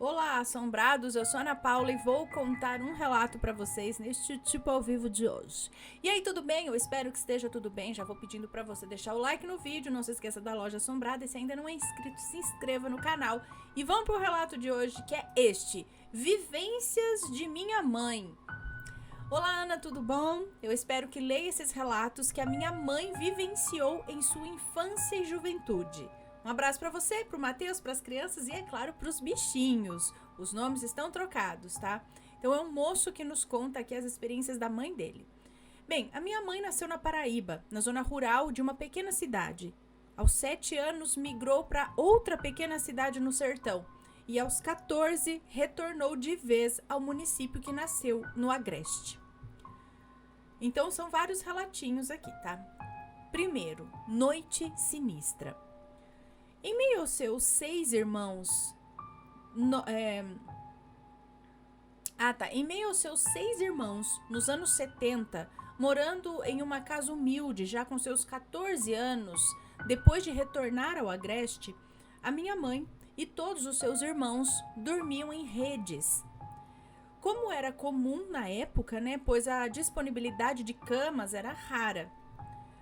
Olá, assombrados, eu sou a Ana Paula e vou contar um relato para vocês neste tipo ao vivo de hoje. E aí, tudo bem? Eu espero que esteja tudo bem. Já vou pedindo para você deixar o like no vídeo, não se esqueça da loja assombrada e se ainda não é inscrito, se inscreva no canal. E vamos pro relato de hoje, que é este: Vivências de minha mãe. Olá, Ana, tudo bom? Eu espero que leia esses relatos que a minha mãe vivenciou em sua infância e juventude. Um abraço para você, pro Matheus, para as crianças e, é claro, para os bichinhos. Os nomes estão trocados, tá? Então é um moço que nos conta aqui as experiências da mãe dele. Bem, a minha mãe nasceu na Paraíba, na zona rural de uma pequena cidade. Aos 7 anos, migrou para outra pequena cidade no sertão. E aos 14, retornou de vez ao município que nasceu, no Agreste. Então são vários relatinhos aqui, tá? Primeiro, Noite Sinistra. Em meio aos seus 6 irmãos. Em meio aos seus 6 irmãos, nos anos 70, morando em uma casa humilde, já com seus 14 anos, depois de retornar ao Agreste, a minha mãe e todos os seus irmãos dormiam em redes. Como era comum na época, né, pois a disponibilidade de camas era rara.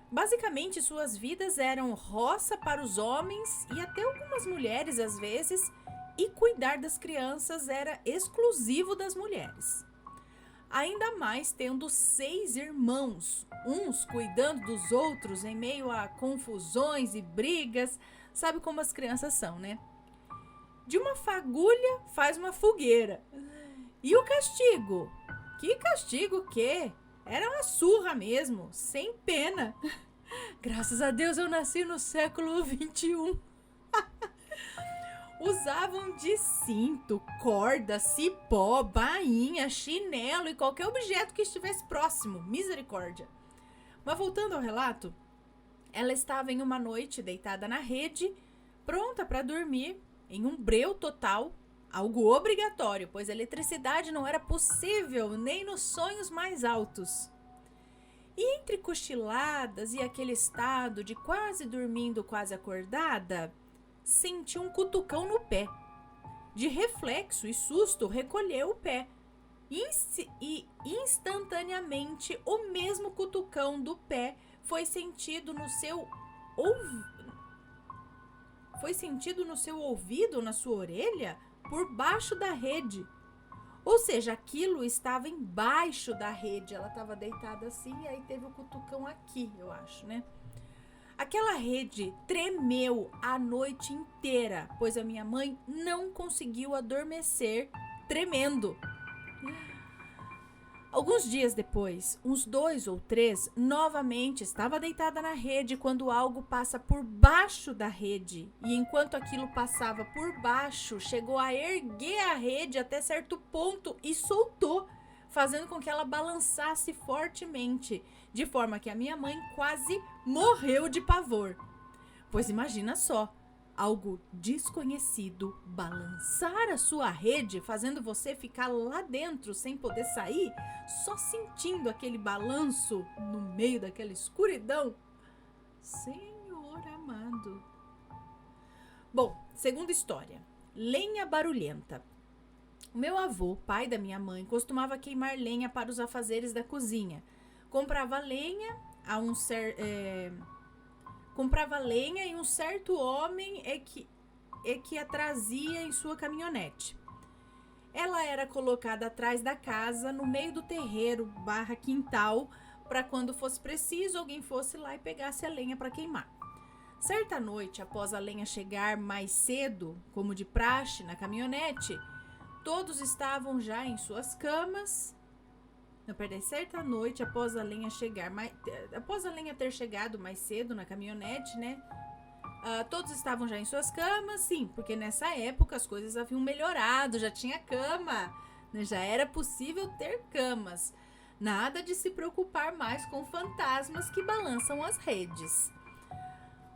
Basicamente, suas vidas eram roça para os homens e até algumas mulheres às vezes, e cuidar das crianças era exclusivo das mulheres. Ainda mais tendo 6 irmãos, uns cuidando dos outros em meio a confusões e brigas, sabe como as crianças são, né? De uma fagulha faz uma fogueira. E o castigo? Que castigo o quê? Era uma surra mesmo, sem pena. Graças a Deus eu nasci no século XXI. Usavam de cinto, corda, cipó, bainha, chinelo e qualquer objeto que estivesse próximo. Misericórdia. Mas voltando ao relato, ela estava em uma noite deitada na rede, pronta para dormir, em um breu total, algo obrigatório, pois a eletricidade não era possível nem nos sonhos mais altos. E entre cochiladas e aquele estado de quase dormindo, quase acordada, senti um cutucão no pé. De reflexo e susto, recolheu o pé. E instantaneamente o mesmo cutucão do pé foi sentido no seu ouvido, na sua orelha, por baixo da rede. Ou seja, aquilo estava embaixo da rede. Ela estava deitada assim e aí teve o cutucão aqui, eu acho, né? Aquela rede tremeu a noite inteira, pois a minha mãe não conseguiu adormecer tremendo. Alguns dias depois, uns 2 ou 3, novamente estava deitada na rede quando algo passa por baixo da rede. E enquanto aquilo passava por baixo, chegou a erguer a rede até certo ponto e soltou, fazendo com que ela balançasse fortemente, de forma que a minha mãe quase morreu de pavor. Pois imagina só, algo desconhecido balançar a sua rede, fazendo você ficar lá dentro sem poder sair, só sentindo aquele balanço no meio daquela escuridão. Senhor amado. Bom, segunda história. Lenha barulhenta. O meu avô, pai da minha mãe, costumava queimar lenha para os afazeres da cozinha. Comprava lenha e um certo homem é que a trazia em sua caminhonete. Ela era colocada atrás da casa, no meio do terreiro / quintal, para quando fosse preciso, alguém fosse lá e pegasse a lenha para queimar. Certa noite, após a lenha chegar mais cedo, como de praxe, na caminhonete, todos estavam já em suas camas. Certa noite, após a lenha ter chegado mais cedo na caminhonete, né? Todos estavam já em suas camas, sim, porque nessa época as coisas haviam melhorado, já tinha cama, né? Já era possível ter camas. Nada de se preocupar mais com fantasmas que balançam as redes.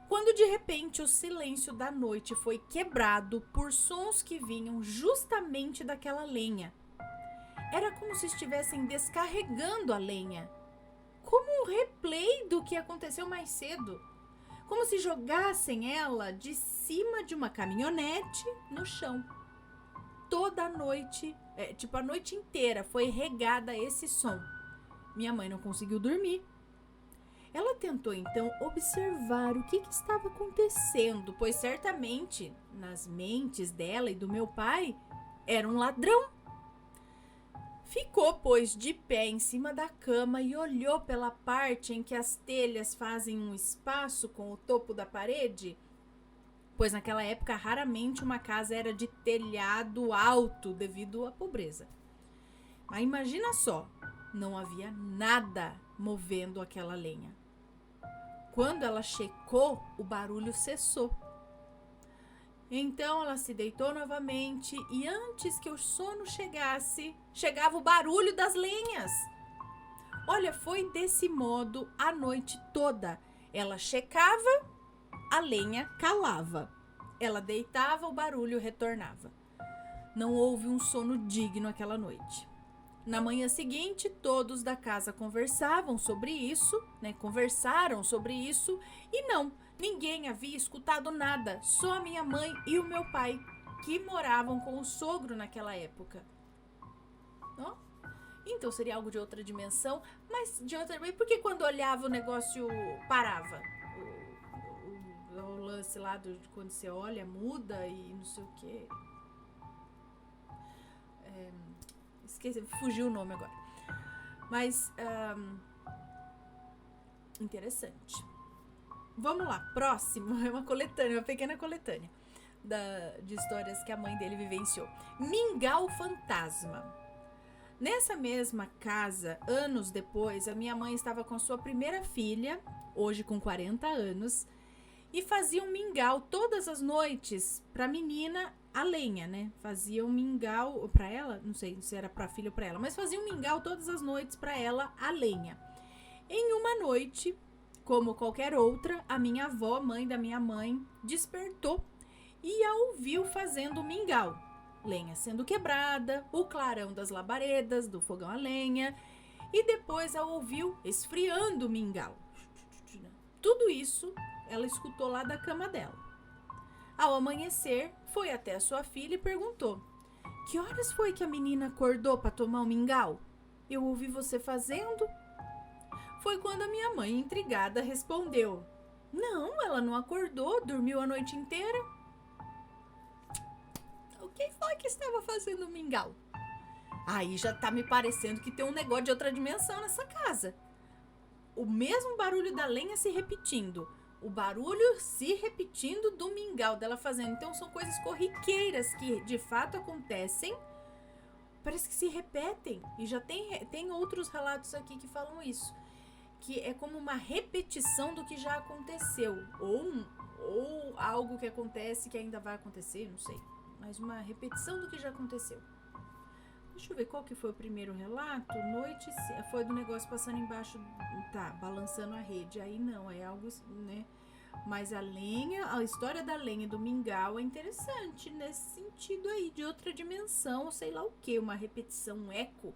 Quando de repente o silêncio da noite foi quebrado por sons que vinham justamente daquela lenha. Era como se estivessem descarregando a lenha. Como um replay do que aconteceu mais cedo. Como se jogassem ela de cima de uma caminhonete no chão. toda a noite, a noite inteira foi regada a esse som. Minha mãe não conseguiu dormir. Ela tentou então observar o que estava acontecendo, pois certamente nas mentes dela e do meu pai era um ladrão. Ficou, pois, de pé em cima da cama e olhou pela parte em que as telhas fazem um espaço com o topo da parede, pois naquela época raramente uma casa era de telhado alto devido à pobreza. Mas imagina só, não havia nada movendo aquela lenha. Quando ela checou, o barulho cessou. Então ela se deitou novamente e antes que o sono chegasse, chegava o barulho das lenhas. Olha, foi desse modo a noite toda. Ela checava, a lenha calava. Ela deitava, o barulho retornava. Não houve um sono digno aquela noite. Na manhã seguinte, todos da casa conversaram sobre isso e não, ninguém havia escutado nada, só a minha mãe e o meu pai, que moravam com o sogro naquela época. Oh? Então seria algo de outra dimensão, mas de outra... Porque quando olhava o negócio parava? O lance lá de quando você olha, muda e não sei o quê. Esqueci, fugiu o nome agora. Mas, interessante. Vamos lá, próximo. É uma coletânea, uma pequena coletânea de histórias que a mãe dele vivenciou. Mingau fantasma. Nessa mesma casa, anos depois, a minha mãe estava com a sua primeira filha, hoje com 40 anos, e fazia um mingau todas as noites para a menina a lenha, né? Fazia um mingau para ela, não sei se era para a filha ou para ela, mas fazia um mingau todas as noites para ela a lenha. Em uma noite, como qualquer outra, a minha avó, mãe da minha mãe, despertou e a ouviu fazendo o mingau. Lenha sendo quebrada, o clarão das labaredas do fogão a lenha, e depois a ouviu esfriando o mingau. Tudo isso ela escutou lá da cama dela. Ao amanhecer, foi até a sua filha e perguntou: que horas foi que a menina acordou para tomar o mingau? Eu ouvi você fazendo. Foi quando a minha mãe, intrigada, respondeu: não, ela não acordou, dormiu a noite inteira. Quem foi que estava fazendo o mingau? Aí já tá me parecendo que tem um negócio de outra dimensão nessa casa. O mesmo barulho da lenha se repetindo. O barulho se repetindo do mingau dela fazendo. Então são coisas corriqueiras que de fato acontecem. Parece que se repetem. E já tem outros relatos aqui que falam isso. Que é como uma repetição do que já aconteceu. Ou algo que acontece que ainda vai acontecer, não sei. Mas uma repetição do que já aconteceu. Deixa eu ver qual que foi o primeiro relato. Noite, foi do negócio passando embaixo, balançando a rede. Aí não, é algo, né? Mas a história da lenha do mingau é interessante nesse sentido aí, de outra dimensão, sei lá o que, uma repetição, um eco.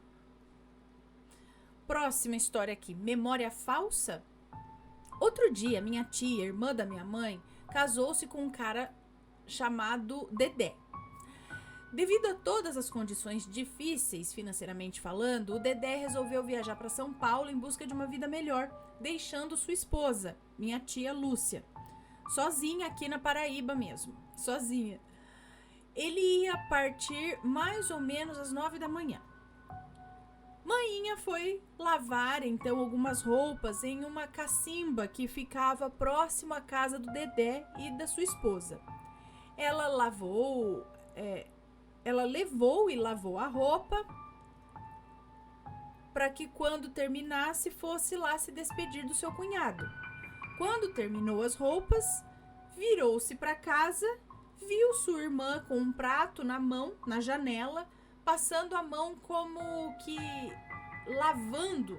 Próxima história aqui, memória falsa. Outro dia, minha tia, irmã da minha mãe, casou-se com um cara chamado Dedé. Devido a todas as condições difíceis financeiramente falando, o Dedé resolveu viajar para São Paulo em busca de uma vida melhor, deixando sua esposa, minha tia Lúcia, sozinha aqui na Paraíba mesmo, sozinha. Ele ia partir mais ou menos às 9 da manhã. Mãinha foi lavar então algumas roupas em uma cacimba que ficava próximo à casa do Dedé e da sua esposa. Ela levou e lavou a roupa para que quando terminasse fosse lá se despedir do seu cunhado. Quando terminou as roupas, virou-se para casa, viu sua irmã com um prato na mão, na janela, passando a mão como que lavando,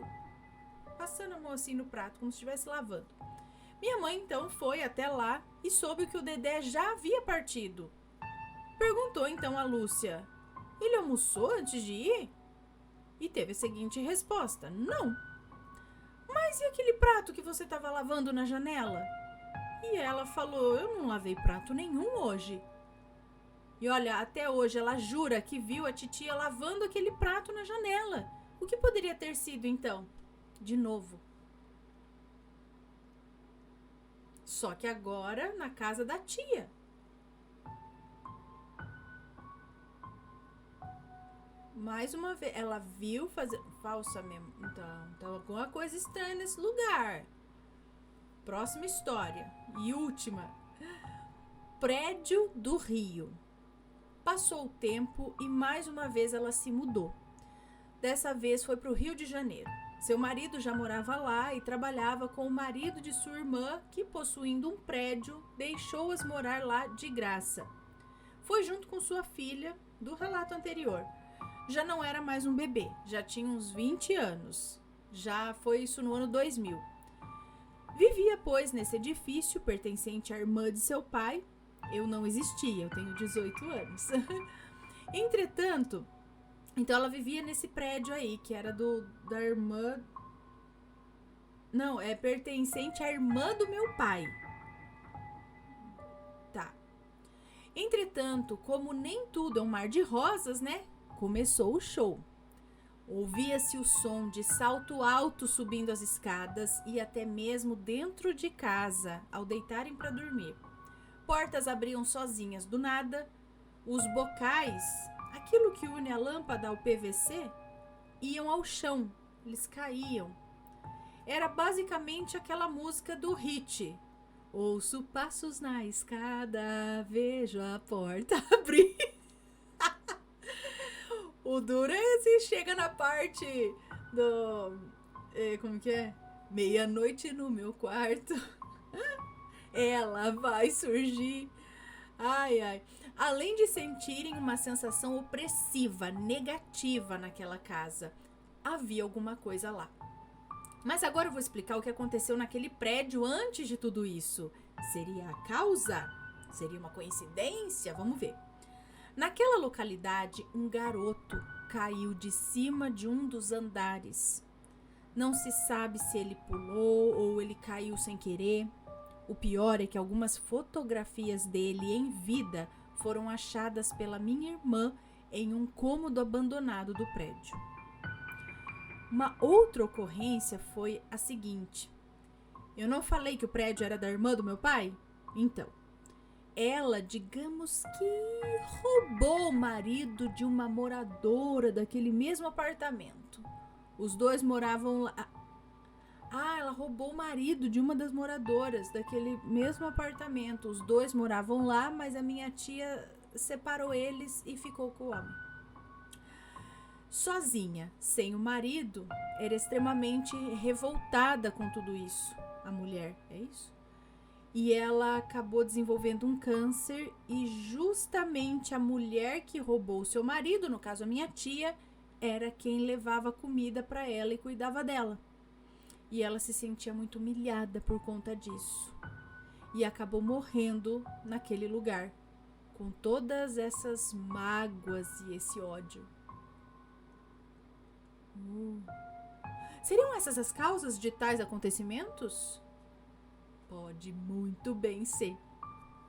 passando a mão assim no prato, como se estivesse lavando. Minha mãe então foi até lá e soube que o Dedé já havia partido. Perguntou então a Lúcia: ele almoçou antes de ir? E teve a seguinte resposta: não. Mas e aquele prato que você estava lavando na janela? E ela falou: eu não lavei prato nenhum hoje. E olha, até hoje ela jura que viu a titia lavando aquele prato na janela. O que poderia ter sido então? De novo. Só que agora na casa da tia. Mais uma vez, ela viu fazer. Falsa mesmo. Então alguma coisa estranha nesse lugar. Próxima história. E última. Prédio do Rio. Passou o tempo e mais uma vez ela se mudou. Dessa vez foi para o Rio de Janeiro. Seu marido já morava lá e trabalhava com o marido de sua irmã, que, possuindo um prédio, deixou-as morar lá de graça. Foi junto com sua filha, do relato anterior. Já não era mais um bebê, já tinha uns 20 anos. Já foi isso no ano 2000. Vivia, pois, nesse edifício pertencente à irmã de seu pai. Eu não existia, eu tenho 18 anos. Entretanto, então ela vivia nesse prédio aí, que era da irmã... Não, é pertencente à irmã do meu pai. Tá. Entretanto, como nem tudo é um mar de rosas, né? Começou o show. Ouvia-se o som de salto alto subindo as escadas e até mesmo dentro de casa, ao deitarem para dormir. Portas abriam sozinhas do nada, os bocais, aquilo que une a lâmpada ao PVC, iam ao chão, eles caíam. Era basicamente aquela música do Hit. Ouço passos na escada, vejo a porta abrir. O duro é assim, chega na parte do... como que é? Meia-noite no meu quarto. Ela vai surgir. Ai, ai. Além de sentirem uma sensação opressiva, negativa naquela casa, havia alguma coisa lá. Mas agora eu vou explicar o que aconteceu naquele prédio antes de tudo isso. Seria a causa? Seria uma coincidência? Vamos ver. Naquela localidade, um garoto caiu de cima de um dos andares. Não se sabe se ele pulou ou ele caiu sem querer. O pior é que algumas fotografias dele em vida foram achadas pela minha irmã em um cômodo abandonado do prédio. Uma outra ocorrência foi a seguinte. Eu não falei que o prédio era da irmã do meu pai? Então, ela, digamos que roubou o marido de uma moradora daquele mesmo apartamento. Os dois moravam lá. Ela roubou o marido de uma das moradoras daquele mesmo apartamento. Os dois moravam lá, mas a minha tia separou eles e ficou com o homem. Sozinha, sem o marido, era extremamente revoltada com tudo isso. A mulher, é isso? E ela acabou desenvolvendo um câncer e justamente a mulher que roubou o seu marido, no caso a minha tia, era quem levava comida para ela e cuidava dela. E ela se sentia muito humilhada por conta disso. E acabou morrendo naquele lugar, com todas essas mágoas e esse ódio. Seriam essas as causas de tais acontecimentos? Pode muito bem ser.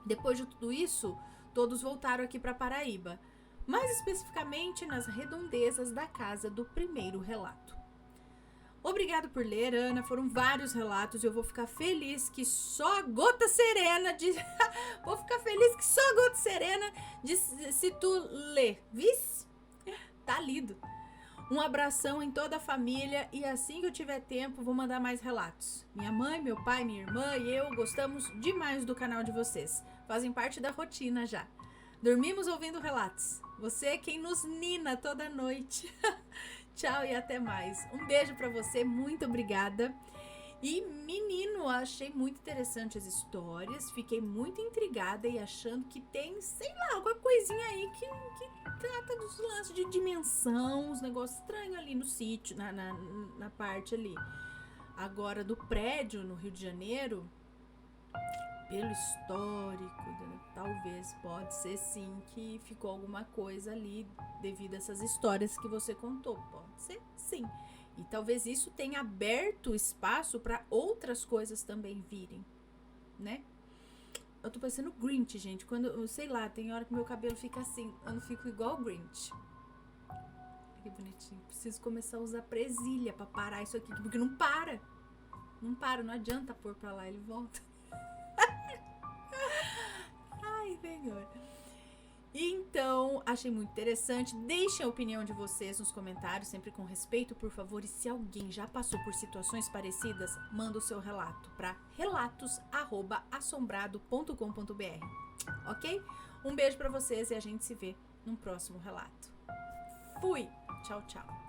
Depois de tudo isso, todos voltaram aqui para Paraíba, mais especificamente nas redondezas da casa do primeiro relato. Obrigado por ler, Ana. Foram vários relatos e eu vou ficar feliz que só a gota serena de... Vou ficar feliz que só a gota serena de... se tu ler. Vice? Tá lido. Um abração em toda a família e assim que eu tiver tempo vou mandar mais relatos. Minha mãe, meu pai, minha irmã e eu gostamos demais do canal de vocês. Fazem parte da rotina já. Dormimos ouvindo relatos. Você é quem nos nina toda noite. Tchau e até mais. Um beijo pra você, muito obrigada. E menino, achei muito interessante as histórias. Fiquei muito intrigada e achando que tem, sei lá, alguma coisinha aí que trata dos lances de dimensão, uns negócios estranhos ali no sítio, na parte ali. Agora, do prédio no Rio de Janeiro, pelo histórico, talvez, pode ser sim que ficou alguma coisa ali devido a essas histórias que você contou. Pode ser sim. E talvez isso tenha aberto espaço para outras coisas também virem, né? Eu tô parecendo Grinch, gente. Quando, eu sei lá, tem hora que meu cabelo fica assim. Eu não fico igual o Grinch. Que bonitinho. Preciso começar a usar presilha pra parar isso aqui, porque não para. Não para, não adianta pôr pra lá, ele volta. Ai, Senhor. Então, achei muito interessante. Deixem a opinião de vocês nos comentários, sempre com respeito, por favor. E se alguém já passou por situações parecidas, manda o seu relato para relatos@assombrado.com.br, ok? Um beijo para vocês e a gente se vê no próximo relato. Fui! Tchau, tchau.